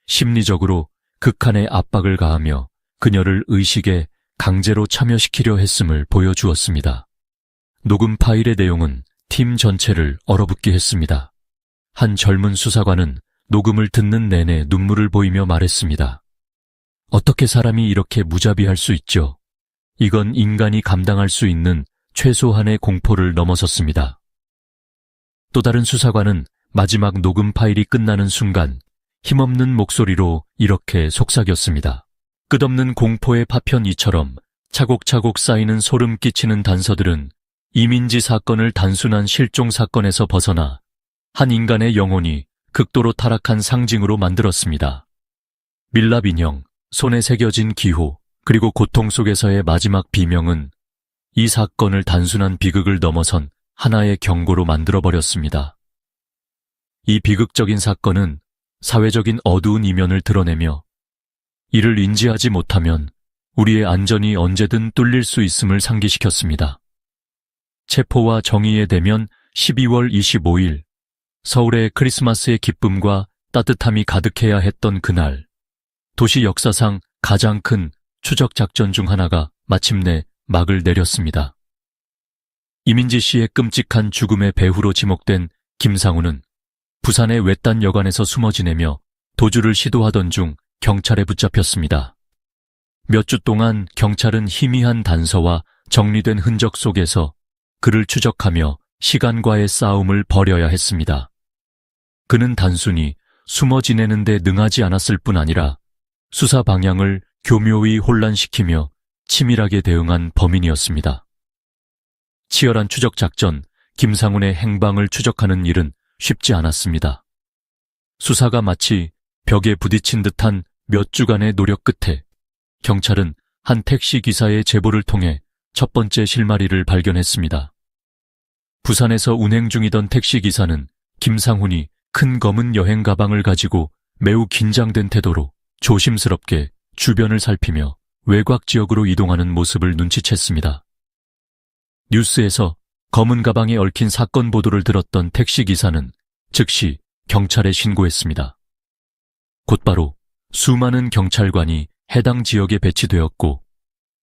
심리적으로 극한의 압박을 가하며 그녀를 의식에 강제로 참여시키려 했음을 보여주었습니다. 녹음 파일의 내용은 팀 전체를 얼어붙게 했습니다. 한 젊은 수사관은 녹음을 듣는 내내 눈물을 보이며 말했습니다. 어떻게 사람이 이렇게 무자비할 수 있죠? 이건 인간이 감당할 수 있는 최소한의 공포를 넘어섰습니다. 또 다른 수사관은 마지막 녹음 파일이 끝나는 순간 힘없는 목소리로 이렇게 속삭였습니다. 끝없는 공포의 파편이처럼 차곡차곡 쌓이는 소름 끼치는 단서들은 이민지 사건을 단순한 실종 사건에서 벗어나 한 인간의 영혼이 극도로 타락한 상징으로 만들었습니다. 밀랍 인형, 손에 새겨진 기호, 그리고 고통 속에서의 마지막 비명은 이 사건을 단순한 비극을 넘어선 하나의 경고로 만들어버렸습니다. 이 비극적인 사건은 사회적인 어두운 이면을 드러내며 이를 인지하지 못하면 우리의 안전이 언제든 뚫릴 수 있음을 상기시켰습니다. 체포와 정의의 대면 12월 25일, 서울의 크리스마스의 기쁨과 따뜻함이 가득해야 했던 그날, 도시 역사상 가장 큰 추적 작전 중 하나가 마침내 막을 내렸습니다. 이민지 씨의 끔찍한 죽음의 배후로 지목된 김상우는 부산의 외딴 여관에서 숨어 지내며 도주를 시도하던 중 경찰에 붙잡혔습니다. 몇 주 동안 경찰은 희미한 단서와 정리된 흔적 속에서 그를 추적하며 시간과의 싸움을 벌여야 했습니다. 그는 단순히 숨어 지내는 데 능하지 않았을 뿐 아니라 수사 방향을 교묘히 혼란시키며 치밀하게 대응한 범인이었습니다. 치열한 추적 작전, 김상훈의 행방을 추적하는 일은 쉽지 않았습니다. 수사가 마치 벽에 부딪힌 듯한 몇 주간의 노력 끝에 경찰은 한 택시 기사의 제보를 통해 첫 번째 실마리를 발견했습니다. 부산에서 운행 중이던 택시 기사는 김상훈이 큰 검은 여행 가방을 가지고 매우 긴장된 태도로 조심스럽게 주변을 살피며 외곽 지역으로 이동하는 모습을 눈치챘습니다. 뉴스에서 검은 가방에 얽힌 사건 보도를 들었던 택시 기사는 즉시 경찰에 신고했습니다. 곧바로 수많은 경찰관이 해당 지역에 배치되었고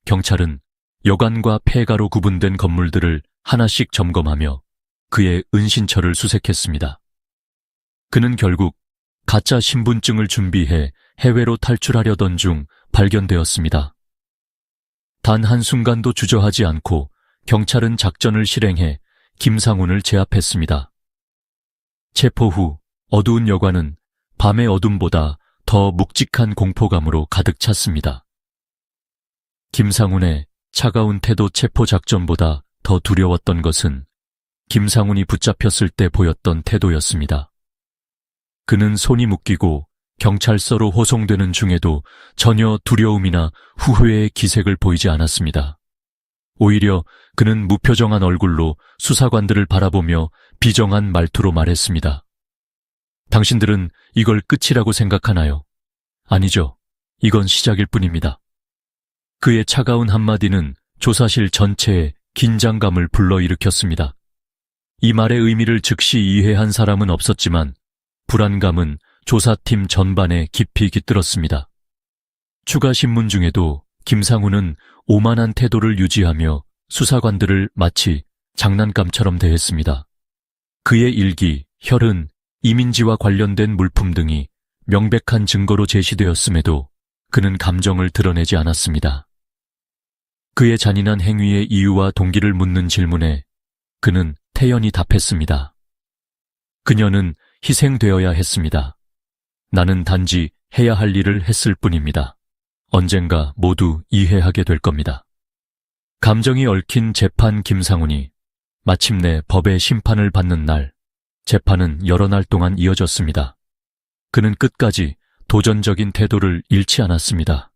경찰은 여관과 폐가로 구분된 건물들을 하나씩 점검하며 그의 은신처를 수색했습니다. 그는 결국 가짜 신분증을 준비해 해외로 탈출하려던 중 발견되었습니다. 단 한순간도 주저하지 않고 경찰은 작전을 실행해 김상훈을 제압했습니다. 체포 후 어두운 여관은 밤의 어둠보다 더 묵직한 공포감으로 가득 찼습니다. 김상훈의 차가운 태도 체포 작전보다 더 두려웠던 것은 김상훈이 붙잡혔을 때 보였던 태도였습니다. 그는 손이 묶이고 경찰서로 호송되는 중에도 전혀 두려움이나 후회의 기색을 보이지 않았습니다. 오히려 그는 무표정한 얼굴로 수사관들을 바라보며 비정한 말투로 말했습니다. 당신들은 이걸 끝이라고 생각하나요? 아니죠. 이건 시작일 뿐입니다. 그의 차가운 한마디는 조사실 전체에 긴장감을 불러일으켰습니다. 이 말의 의미를 즉시 이해한 사람은 없었지만 불안감은 조사팀 전반에 깊이 깃들었습니다. 추가 신문 중에도 김상훈은 오만한 태도를 유지하며 수사관들을 마치 장난감처럼 대했습니다. 그의 일기, 혈흔, 이민지와 관련된 물품 등이 명백한 증거로 제시되었음에도 그는 감정을 드러내지 않았습니다. 그의 잔인한 행위의 이유와 동기를 묻는 질문에 그는 태연히 답했습니다. 그녀는 희생되어야 했습니다. 나는 단지 해야 할 일을 했을 뿐입니다. 언젠가 모두 이해하게 될 겁니다. 감정이 얽힌 재판 김상훈이 마침내 법의 심판을 받는 날, 재판은 여러 날 동안 이어졌습니다. 그는 끝까지 도전적인 태도를 잃지 않았습니다.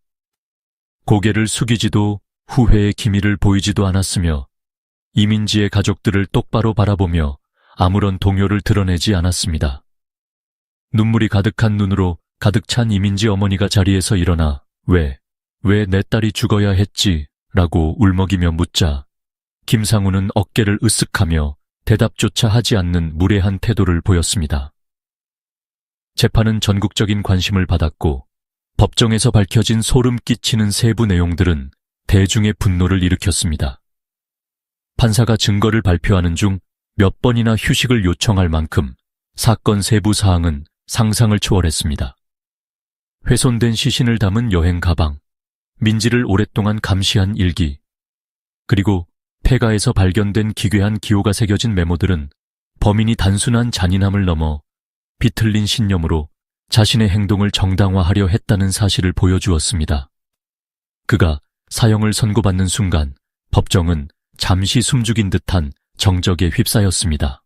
고개를 숙이지도 후회의 기미를 보이지도 않았으며 이민지의 가족들을 똑바로 바라보며 아무런 동요를 드러내지 않았습니다. 눈물이 가득한 눈으로 가득 찬 이민지 어머니가 자리에서 일어나 왜 내 딸이 죽어야 했지? 라고 울먹이며 묻자 김상훈은 어깨를 으쓱하며 대답조차 하지 않는 무례한 태도를 보였습니다. 재판은 전국적인 관심을 받았고 법정에서 밝혀진 소름 끼치는 세부 내용들은 대중의 분노를 일으켰습니다. 판사가 증거를 발표하는 중 몇 번이나 휴식을 요청할 만큼 사건 세부 사항은 상상을 초월했습니다. 훼손된 시신을 담은 여행 가방, 민지를 오랫동안 감시한 일기, 그리고 폐가에서 발견된 기괴한 기호가 새겨진 메모들은 범인이 단순한 잔인함을 넘어 비틀린 신념으로 자신의 행동을 정당화하려 했다는 사실을 보여주었습니다. 그가 사형을 선고받는 순간 법정은 잠시 숨죽인 듯한 정적에 휩싸였습니다.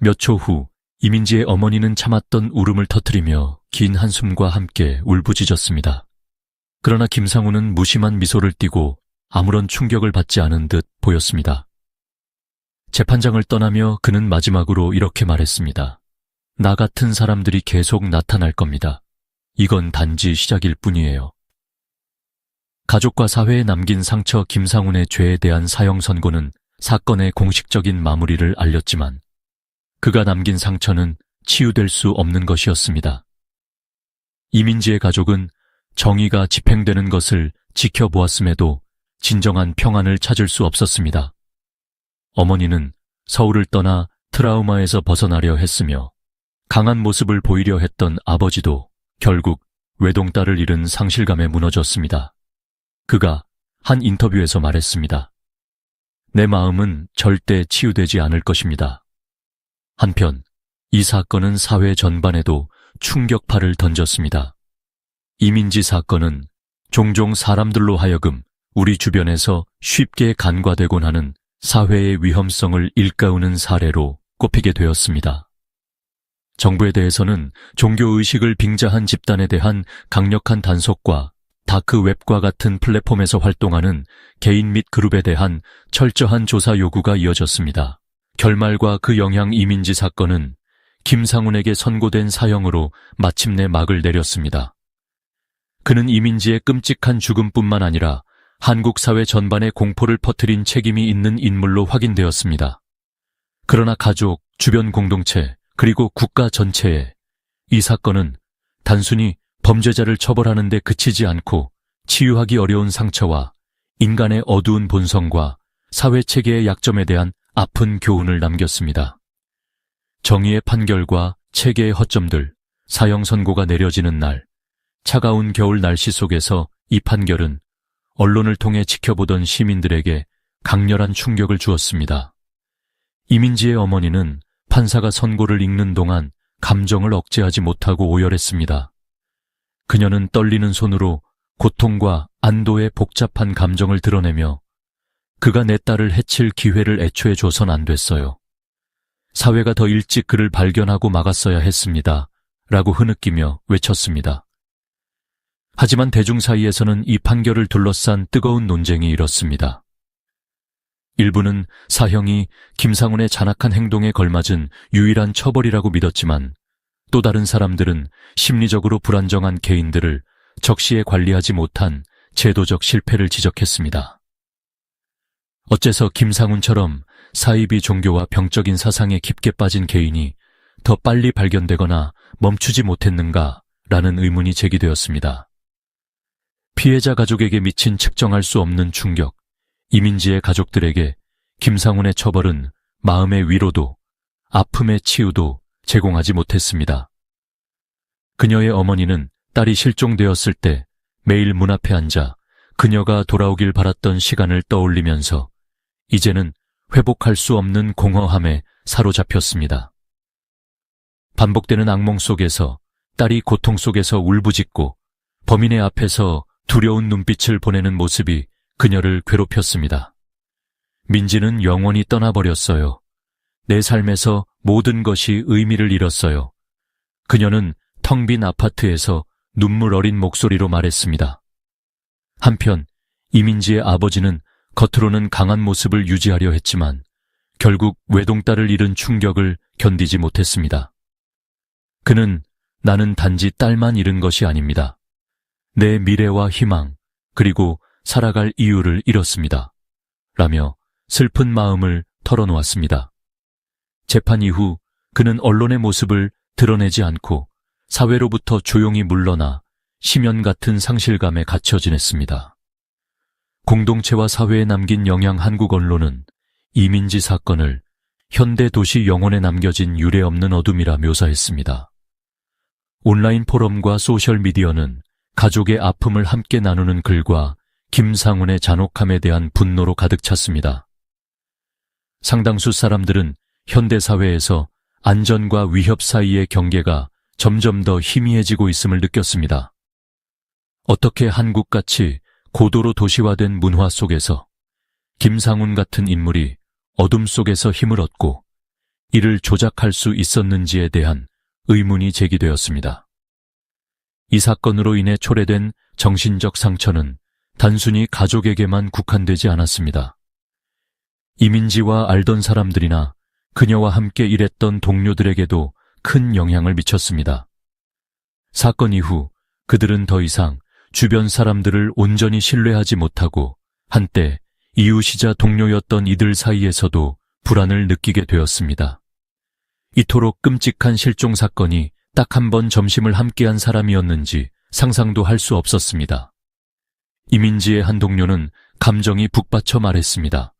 몇 초 후 이민지의 어머니는 참았던 울음을 터뜨리며 긴 한숨과 함께 울부짖었습니다. 그러나 김상훈은 무심한 미소를 띠고 아무런 충격을 받지 않은 듯 보였습니다. 재판장을 떠나며 그는 마지막으로 이렇게 말했습니다. 나 같은 사람들이 계속 나타날 겁니다. 이건 단지 시작일 뿐이에요. 가족과 사회에 남긴 상처 김상훈의 죄에 대한 사형 선고는 사건의 공식적인 마무리를 알렸지만 그가 남긴 상처는 치유될 수 없는 것이었습니다. 이민지의 가족은 정의가 집행되는 것을 지켜보았음에도 진정한 평안을 찾을 수 없었습니다. 어머니는 서울을 떠나 트라우마에서 벗어나려 했으며 강한 모습을 보이려 했던 아버지도 결국 외동딸을 잃은 상실감에 무너졌습니다. 그가 한 인터뷰에서 말했습니다. 내 마음은 절대 치유되지 않을 것입니다. 한편 이 사건은 사회 전반에도 충격파를 던졌습니다. 이민지 사건은 종종 사람들로 하여금 우리 주변에서 쉽게 간과되곤 하는 사회의 위험성을 일깨우는 사례로 꼽히게 되었습니다. 정부에 대해서는 종교의식을 빙자한 집단에 대한 강력한 단속과 다크웹과 같은 플랫폼에서 활동하는 개인 및 그룹에 대한 철저한 조사 요구가 이어졌습니다. 결말과 그 영향 이민지 사건은 김상훈에게 선고된 사형으로 마침내 막을 내렸습니다. 그는 이민지의 끔찍한 죽음뿐만 아니라 한국 사회 전반에 공포를 퍼뜨린 책임이 있는 인물로 확인되었습니다. 그러나 가족, 주변 공동체, 그리고 국가 전체에 이 사건은 단순히 범죄자를 처벌하는 데 그치지 않고 치유하기 어려운 상처와 인간의 어두운 본성과 사회체계의 약점에 대한 아픈 교훈을 남겼습니다. 정의의 판결과 체계의 허점들, 사형 선고가 내려지는 날, 차가운 겨울 날씨 속에서 이 판결은 언론을 통해 지켜보던 시민들에게 강렬한 충격을 주었습니다. 이민지의 어머니는 판사가 선고를 읽는 동안 감정을 억제하지 못하고 오열했습니다. 그녀는 떨리는 손으로 고통과 안도의 복잡한 감정을 드러내며 그가 내 딸을 해칠 기회를 애초에 줘선 안 됐어요. 사회가 더 일찍 그를 발견하고 막았어야 했습니다. 라고 흐느끼며 외쳤습니다. 하지만 대중 사이에서는 이 판결을 둘러싼 뜨거운 논쟁이 일었습니다. 일부는 사형이 김상훈의 잔악한 행동에 걸맞은 유일한 처벌이라고 믿었지만 또 다른 사람들은 심리적으로 불안정한 개인들을 적시에 관리하지 못한 제도적 실패를 지적했습니다. 어째서 김상훈처럼 사이비 종교와 병적인 사상에 깊게 빠진 개인이 더 빨리 발견되거나 멈추지 못했는가라는 의문이 제기되었습니다. 피해자 가족에게 미친 측정할 수 없는 충격, 이민지의 가족들에게 김상훈의 처벌은 마음의 위로도 아픔의 치유도 제공하지 못했습니다. 그녀의 어머니는 딸이 실종되었을 때 매일 문 앞에 앉아 그녀가 돌아오길 바랐던 시간을 떠올리면서 이제는 회복할 수 없는 공허함에 사로잡혔습니다. 반복되는 악몽 속에서 딸이 고통 속에서 울부짖고 범인의 앞에서 두려운 눈빛을 보내는 모습이 그녀를 괴롭혔습니다. 민지는 영원히 떠나버렸어요. 내 삶에서 모든 것이 의미를 잃었어요. 그녀는 텅 빈 아파트에서 눈물 어린 목소리로 말했습니다. 한편 이민지의 아버지는 겉으로는 강한 모습을 유지하려 했지만 결국 외동딸을 잃은 충격을 견디지 못했습니다. 그는 나는 단지 딸만 잃은 것이 아닙니다. 내 미래와 희망 그리고 살아갈 이유를 잃었습니다. 라며 슬픈 마음을 털어놓았습니다. 재판 이후 그는 언론의 모습을 드러내지 않고 사회로부터 조용히 물러나 심연 같은 상실감에 갇혀 지냈습니다. 공동체와 사회에 남긴 영향 한국 언론은 이민지 사건을 현대 도시 영혼에 남겨진 유례없는 어둠이라 묘사했습니다. 온라인 포럼과 소셜미디어는 가족의 아픔을 함께 나누는 글과 김상훈의 잔혹함에 대한 분노로 가득 찼습니다. 상당수 사람들은 현대사회에서 안전과 위협 사이의 경계가 점점 더 희미해지고 있음을 느꼈습니다. 어떻게 한국같이 고도로 도시화된 문화 속에서 김상훈 같은 인물이 어둠 속에서 힘을 얻고 이를 조작할 수 있었는지에 대한 의문이 제기되었습니다. 이 사건으로 인해 초래된 정신적 상처는 단순히 가족에게만 국한되지 않았습니다. 이민지와 알던 사람들이나 그녀와 함께 일했던 동료들에게도 큰 영향을 미쳤습니다. 사건 이후 그들은 더 이상 주변 사람들을 온전히 신뢰하지 못하고 한때 이웃이자 동료였던 이들 사이에서도 불안을 느끼게 되었습니다. 이토록 끔찍한 실종 사건이 딱 한 번 점심을 함께한 사람이었는지 상상도 할 수 없었습니다. 이민지의 한 동료는 감정이 북받쳐 말했습니다.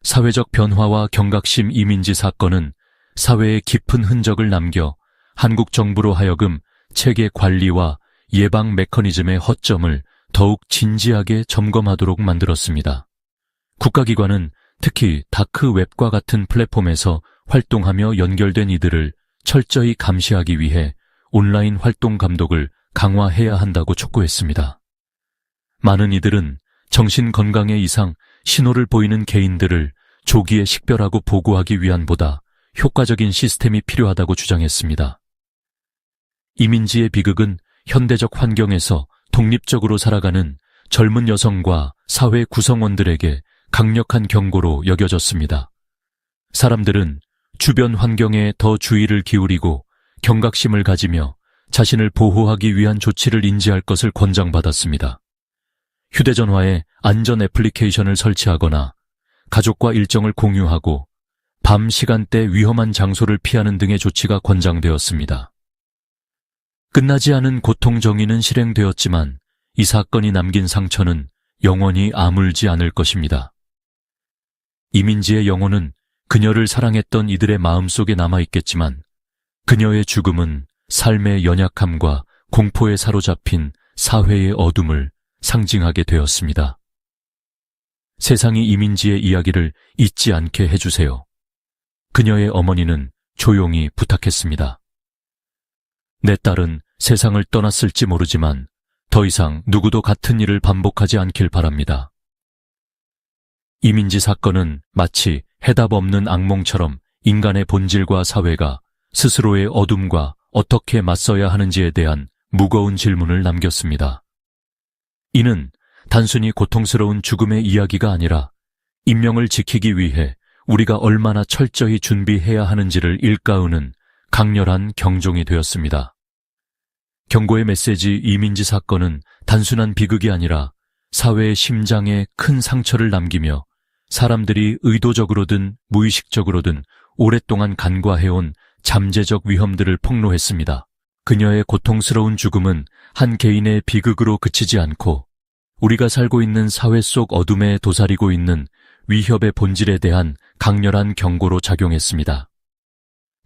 사회적 변화와 경각심 이민지 사건은 사회에 깊은 흔적을 남겨 한국 정부로 하여금 체계 관리와 예방 메커니즘의 허점을 더욱 진지하게 점검하도록 만들었습니다. 국가기관은 특히 다크웹과 같은 플랫폼에서 활동하며 연결된 이들을 철저히 감시하기 위해 온라인 활동 감독을 강화해야 한다고 촉구했습니다. 많은 이들은 정신건강의 이상 신호를 보이는 개인들을 조기에 식별하고 보고하기 위한보다 효과적인 시스템이 필요하다고 주장했습니다. 이민지의 비극은 현대적 환경에서 독립적으로 살아가는 젊은 여성과 사회 구성원들에게 강력한 경고로 여겨졌습니다. 사람들은 주변 환경에 더 주의를 기울이고 경각심을 가지며 자신을 보호하기 위한 조치를 인지할 것을 권장받았습니다. 휴대전화에 안전 애플리케이션을 설치하거나 가족과 일정을 공유하고 밤 시간대 위험한 장소를 피하는 등의 조치가 권장되었습니다. 끝나지 않은 고통 정의는 실행되었지만 이 사건이 남긴 상처는 영원히 아물지 않을 것입니다. 이민지의 영혼은 그녀를 사랑했던 이들의 마음속에 남아있겠지만 그녀의 죽음은 삶의 연약함과 공포에 사로잡힌 사회의 어둠을 상징하게 되었습니다. 세상이 이민지의 이야기를 잊지 않게 해주세요. 그녀의 어머니는 조용히 부탁했습니다. 내 딸은 세상을 떠났을지 모르지만 더 이상 누구도 같은 일을 반복하지 않길 바랍니다. 이민지 사건은 마치 해답 없는 악몽처럼 인간의 본질과 사회가 스스로의 어둠과 어떻게 맞서야 하는지에 대한 무거운 질문을 남겼습니다. 이는 단순히 고통스러운 죽음의 이야기가 아니라 인명을 지키기 위해 우리가 얼마나 철저히 준비해야 하는지를 일깨우는 강렬한 경종이 되었습니다. 경고의 메시지 이민지 사건은 단순한 비극이 아니라 사회의 심장에 큰 상처를 남기며 사람들이 의도적으로든 무의식적으로든 오랫동안 간과해온 잠재적 위험들을 폭로했습니다. 그녀의 고통스러운 죽음은 한 개인의 비극으로 그치지 않고 우리가 살고 있는 사회 속 어둠에 도사리고 있는 위협의 본질에 대한 강렬한 경고로 작용했습니다.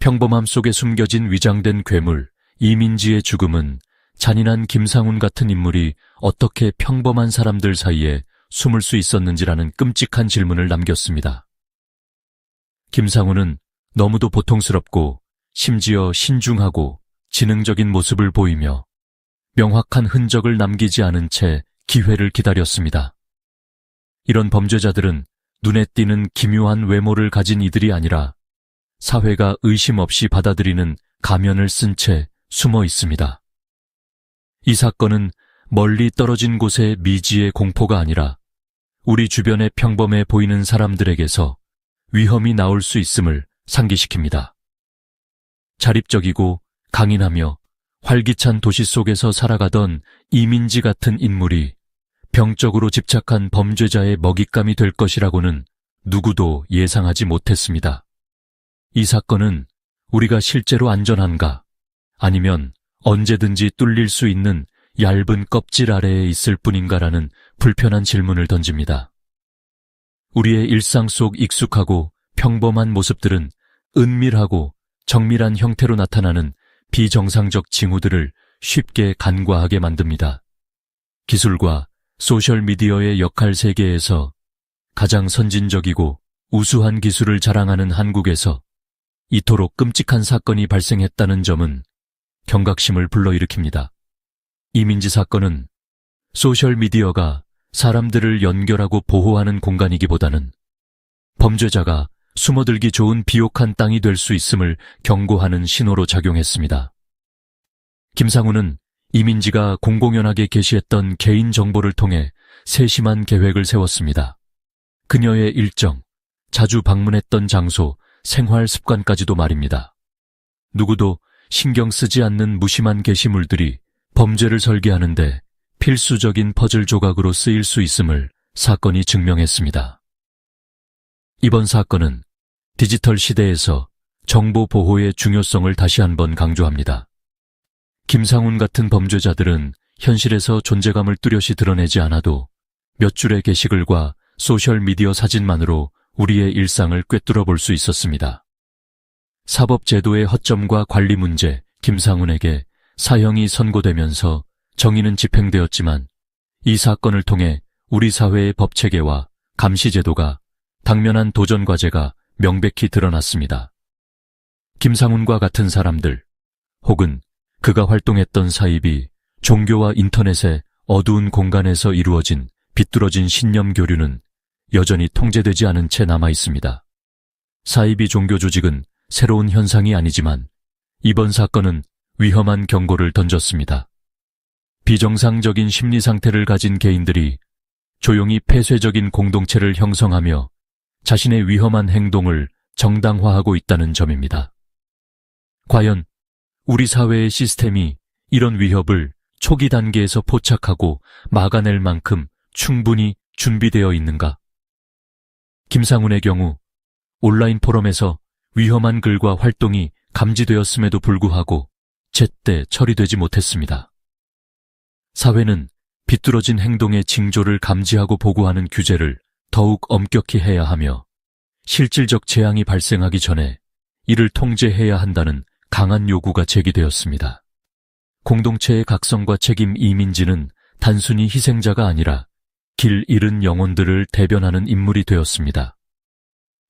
평범함 속에 숨겨진 위장된 괴물, 이민지의 죽음은 잔인한 김상훈 같은 인물이 어떻게 평범한 사람들 사이에 숨을 수 있었는지라는 끔찍한 질문을 남겼습니다. 김상훈은 너무도 보통스럽고 심지어 신중하고 지능적인 모습을 보이며 명확한 흔적을 남기지 않은 채 기회를 기다렸습니다. 이런 범죄자들은 눈에 띄는 기묘한 외모를 가진 이들이 아니라 사회가 의심 없이 받아들이는 가면을 쓴 채 숨어 있습니다. 이 사건은 멀리 떨어진 곳의 미지의 공포가 아니라 우리 주변에 평범해 보이는 사람들에게서 위험이 나올 수 있음을 상기시킵니다. 자립적이고 강인하며 활기찬 도시 속에서 살아가던 이민지 같은 인물이 병적으로 집착한 범죄자의 먹잇감이 될 것이라고는 누구도 예상하지 못했습니다. 이 사건은 우리가 실제로 안전한가, 아니면 언제든지 뚫릴 수 있는 얇은 껍질 아래에 있을 뿐인가라는 불편한 질문을 던집니다. 우리의 일상 속 익숙하고 평범한 모습들은 은밀하고 정밀한 형태로 나타나는 비정상적 징후들을 쉽게 간과하게 만듭니다. 기술과 소셜미디어의 역할 세계에서 가장 선진적이고 우수한 기술을 자랑하는 한국에서 이토록 끔찍한 사건이 발생했다는 점은 경각심을 불러일으킵니다. 이민지 사건은 소셜미디어가 사람들을 연결하고 보호하는 공간이기보다는 범죄자가 숨어들기 좋은 비옥한 땅이 될 수 있음을 경고하는 신호로 작용했습니다. 김상훈은 이민지가 공공연하게 게시했던 개인정보를 통해 세심한 계획을 세웠습니다. 그녀의 일정, 자주 방문했던 장소, 생활 습관까지도 말입니다. 누구도 신경 쓰지 않는 무심한 게시물들이 범죄를 설계하는데 필수적인 퍼즐 조각으로 쓰일 수 있음을 사건이 증명했습니다. 이번 사건은 디지털 시대에서 정보 보호의 중요성을 다시 한번 강조합니다. 김상훈 같은 범죄자들은 현실에서 존재감을 뚜렷이 드러내지 않아도 몇 줄의 게시글과 소셜미디어 사진만으로 우리의 일상을 꿰뚫어 볼 수 있었습니다. 사법제도의 허점과 관리 문제, 김상훈에게 사형이 선고되면서 정의는 집행되었지만 이 사건을 통해 우리 사회의 법체계와 감시제도가 당면한 도전 과제가 명백히 드러났습니다. 김상훈과 같은 사람들, 혹은 그가 활동했던 사입이 종교와 인터넷의 어두운 공간에서 이루어진 비뚤어진 신념 교류는 여전히 통제되지 않은 채 남아 있습니다. 사이비 종교 조직은 새로운 현상이 아니지만 이번 사건은 위험한 경고를 던졌습니다. 비정상적인 심리 상태를 가진 개인들이 조용히 폐쇄적인 공동체를 형성하며 자신의 위험한 행동을 정당화하고 있다는 점입니다. 과연 우리 사회의 시스템이 이런 위협을 초기 단계에서 포착하고 막아낼 만큼 충분히 준비되어 있는가? 김상훈의 경우 온라인 포럼에서 위험한 글과 활동이 감지되었음에도 불구하고 제때 처리되지 못했습니다. 사회는 비뚤어진 행동의 징조를 감지하고 보고하는 규제를 더욱 엄격히 해야 하며 실질적 재앙이 발생하기 전에 이를 통제해야 한다는 강한 요구가 제기되었습니다. 공동체의 각성과 책임 이민지는 단순히 희생자가 아니라 길 잃은 영혼들을 대변하는 인물이 되었습니다.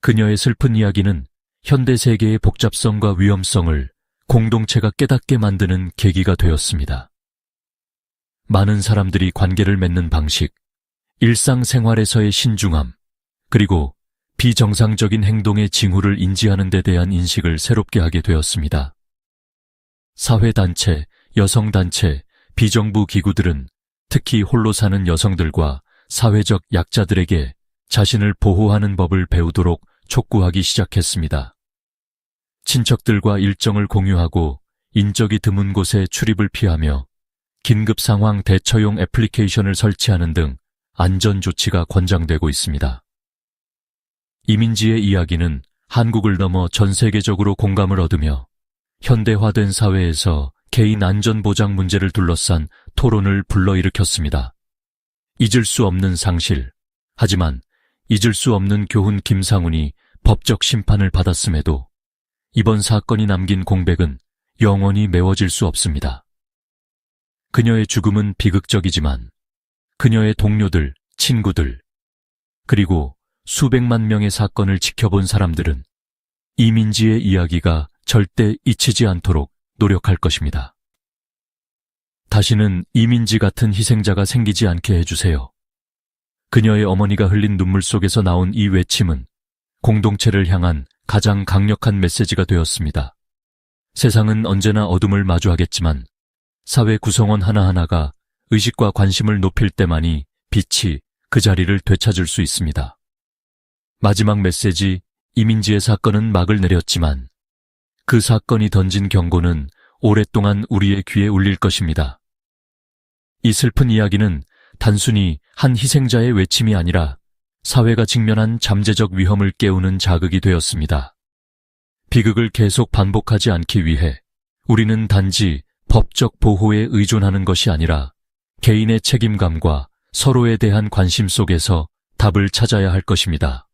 그녀의 슬픈 이야기는 현대 세계의 복잡성과 위험성을 공동체가 깨닫게 만드는 계기가 되었습니다. 많은 사람들이 관계를 맺는 방식, 일상생활에서의 신중함, 그리고 비정상적인 행동의 징후를 인지하는 데 대한 인식을 새롭게 하게 되었습니다. 사회단체, 여성단체, 비정부 기구들은 특히 홀로 사는 여성들과 사회적 약자들에게 자신을 보호하는 법을 배우도록 촉구하기 시작했습니다. 친척들과 일정을 공유하고 인적이 드문 곳에 출입을 피하며 긴급 상황 대처용 애플리케이션을 설치하는 등 안전 조치가 권장되고 있습니다. 이민지의 이야기는 한국을 넘어 전 세계적으로 공감을 얻으며 현대화된 사회에서 개인 안전 보장 문제를 둘러싼 토론을 불러일으켰습니다. 잊을 수 없는 상실, 하지만 잊을 수 없는 교훈 김상훈이 법적 심판을 받았음에도 이번 사건이 남긴 공백은 영원히 메워질 수 없습니다. 그녀의 죽음은 비극적이지만 그녀의 동료들, 친구들, 그리고 수백만 명의 사건을 지켜본 사람들은 이민지의 이야기가 절대 잊히지 않도록 노력할 것입니다. 다시는 이민지 같은 희생자가 생기지 않게 해주세요. 그녀의 어머니가 흘린 눈물 속에서 나온 이 외침은 공동체를 향한 가장 강력한 메시지가 되었습니다. 세상은 언제나 어둠을 마주하겠지만 사회 구성원 하나하나가 의식과 관심을 높일 때만이 빛이 그 자리를 되찾을 수 있습니다. 마지막 메시지, 이민지의 사건은 막을 내렸지만 그 사건이 던진 경고는 오랫동안 우리의 귀에 울릴 것입니다. 이 슬픈 이야기는 단순히 한 희생자의 외침이 아니라 사회가 직면한 잠재적 위험을 깨우는 자극이 되었습니다. 비극을 계속 반복하지 않기 위해 우리는 단지 법적 보호에 의존하는 것이 아니라 개인의 책임감과 서로에 대한 관심 속에서 답을 찾아야 할 것입니다.